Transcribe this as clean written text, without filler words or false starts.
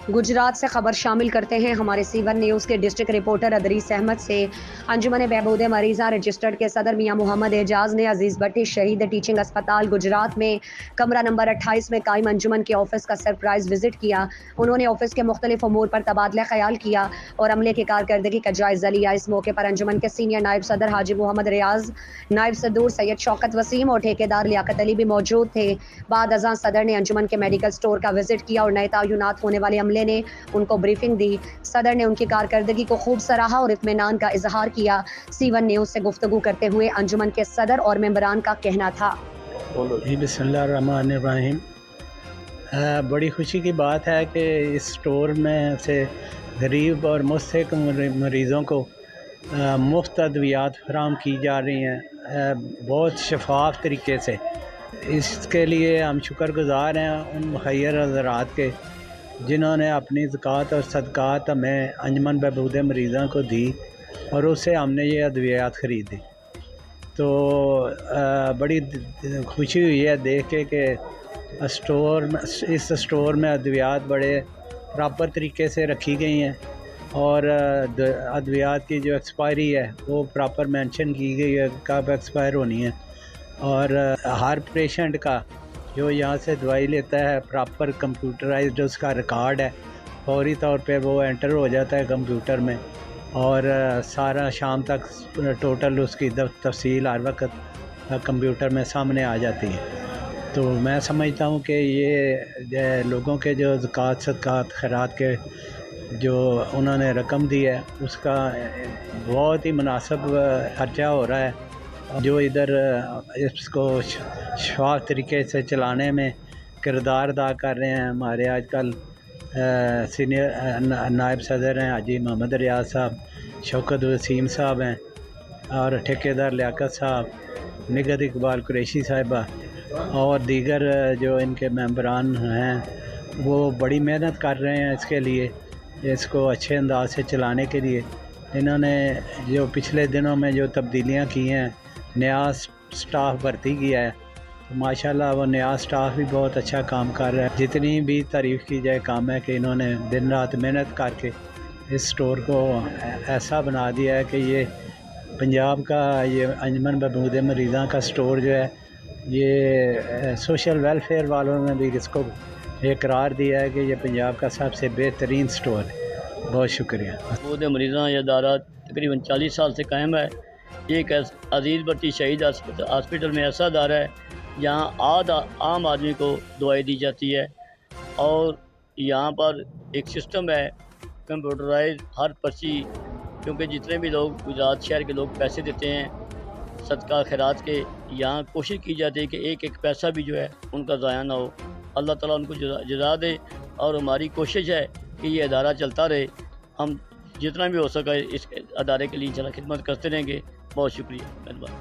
गुजरात से खबर शामिल करते हैं हमारे सीवन न्यूज़ के डिस्ट्रिक्ट रिपोर्टर अदरीस अहमद से। अंजुमन बहबूद मरीज़ा रजिस्टर्ड के सदर मियां मोहम्मद एजाज ने अजीज़ भट्टी शहीद टीचिंग अस्पताल गुजरात में कमरा नंबर 28 में कायम अंजुमन के ऑफिस का सरप्राइज विजिट किया। उन्होंने ऑफिस के मुख्तलिफ अमूर पर तबादला ख्याल किया और अमले की कारकर्दगी का जायजा लिया। इस मौके पर अंजुमन के सीनियर नायब सदर हाजी मोहम्मद रियाज, नायब सदूर सैयद शौकत वसीम और ठेकेदार लियाकत अली भी मौजूद थे। बाद अज़ां सदर ने अंजुमन के मेडिकल स्टोर का विजिट किया और नए तयनात होने वाले अमले ने उनको ब्रीफिंग दी। सदर ने उनकी कारकर्दगी को खूब सराहा और इत्मीनान का इजहार किया। सीवन न्यूज़ से गुफ्तगू करते हुए अंजुमन के सदर और मेंबरान का कहना था। बिस्मिल्लाहिर्रहमानिर्रहीम। बड़ी खुशी की बात है कि इस स्टोर में से गरीब और मुस्तहिक मरीज़ों को मुफ्त अद्वियात फराम की जा रही हैं बहुत शफाफ तरीके से। इसके लिए हम शुक्रगुज़ार हैं उन मुखैर हज़रात के जिन्होंने अपनी ज़कात और सदक़ात हमें अंजुमन बहबूद मरीज़ा को दी और उससे हमने ये अद्वियात ख़रीदी। तो बड़ी खुशी हुई है देख के कि इस स्टोर में अद्वियात बड़े प्रॉपर तरीके से रखी गई हैं और अद्वियात की जो एक्सपायरी है वो प्रॉपर मेंशन की गई है कब एक्सपायर होनी है। और हर पेशेंट का जो यहाँ से दवाई लेता है प्रॉपर कंप्यूटराइज्ड उसका रिकॉर्ड है, फौरी तौर पे वो एंटर हो जाता है कंप्यूटर में और सारा शाम तक टोटल उसकी तफसील हर वक्त कंप्यूटर में सामने आ जाती है। तो मैं समझता हूँ कि ये लोगों के जो ज़कात सदक़ात खैरात के जो उन्होंने रकम दी है उसका बहुत ही मुनासिब खर्चा हो रहा है। जो इधर इसको शफाफ तरीके से चलाने में किरदार अदा कर रहे हैं हमारे आजकल सीनियर नायब सदर हैं हाजी मोहम्मद रियाज साहब, शौकत वसीम साहब हैं और ठेकेदार लियाकत साहब, निगत इकबाल कुरैशी साहिबा और दीगर जो इनके मेंबरान हैं वो बड़ी मेहनत कर रहे हैं इसके लिए, इसको अच्छे अंदाज से चलाने के लिए। इन्होंने जो पिछले दिनों में जो तब्दीलियां की हैं, नया स्टाफ भर्ती किया है, तो माशाल्लाह वो नया स्टाफ भी बहुत अच्छा काम कर रहा है। जितनी भी तारीफ़ की जाए काम है कि इन्होंने दिन रात मेहनत करके इस स्टोर को ऐसा बना दिया है कि ये पंजाब का ये अंजुमन बहबूद मरीज़ा का स्टोर जो है ये सोशल वेलफेयर वालों ने भी इसको ये करार दिया है कि ये पंजाब का सबसे बेहतरीन स्टोर है। बहुत शुक्रिया। बहबूद मरीज़ा ये अदारा तकरीबन 40 साल से कायम है। एक अजीज़ भट्टी शहीद हॉस्पिटल में ऐसा अदारा है जहाँ आम आदमी को दवाई दी जाती है और यहाँ पर एक सिस्टम है कंप्यूटराइज हर पर्ची, क्योंकि जितने भी लोग गुजरात शहर के लोग पैसे देते हैं सदका खैरात के, यहाँ कोशिश की जाती है कि एक एक पैसा भी जो है उनका ज़ाया ना हो। अल्लाह ताला उनको जज़ा दे और हमारी कोशिश है कि ये अदारा चलता रहे। हम जितना भी हो सके इस अदारे के लिए इंशाअल्लाह खिदमत करते रहेंगे। बहुत शुक्रिया, मेहरबानी।